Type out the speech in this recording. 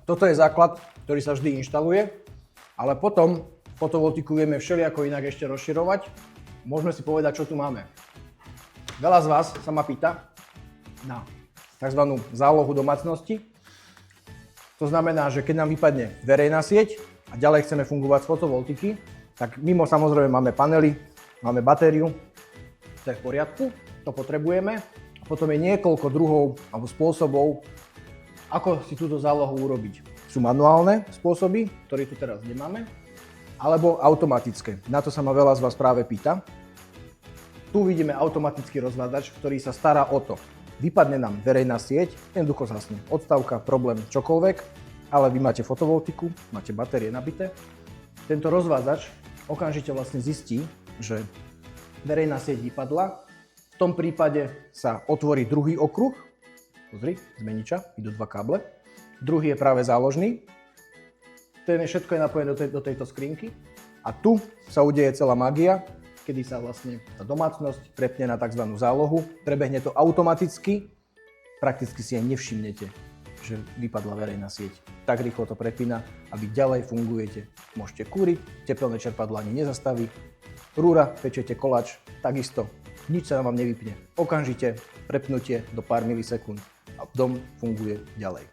Toto je základ, ktorý sa vždy inštaluje, ale potom fotovoltiku vieme všelijako inak ešte rozširovať. Môžeme si povedať, čo tu máme. Veľa z vás sa ma pýta na tzv. Zálohu domácnosti. To znamená, že keď nám vypadne verejná sieť a ďalej chceme fungovať z fotovoltiky, tak mimo samozrejme máme panely, máme batériu, to je v poriadku, to potrebujeme. A potom je niekoľko druhov alebo spôsobov, ako si túto zálohu urobiť. Sú manuálne spôsoby, ktoré tu teraz nemáme, alebo automatické. Na to sa ma veľa z vás práve pýta. Tu vidíme automatický rozvádzač, ktorý sa stará o to. Vypadne nám verejná sieť, jednoducho zhasne odstavka, problém, čokoľvek, ale vy máte fotovoltiku, máte batérie nabité. Tento rozvádzač okamžite vlastne zistí, že verejná sieť vypadla. V tom prípade sa otvorí druhý okruh. Pozri, zmeniča, idú dva káble. Druhý je práve záložný. Všetko je napojené do tejto skrinky. A tu sa udeje celá magia, kedy sa vlastne tá domácnosť prepne na tzv. Zálohu. Prebehne to automaticky. Prakticky si aj nevšimnete, že vypadla verejná sieť. Tak rýchlo to prepína a vy ďalej fungujete. Môžete kúriť, tepelné čerpadlo ani nezastaví. Rúra, pečete koláč, takisto. Nič sa vám nevypne. Okamžite prepnutie do pár milisekúnd a dom funguje ďalej.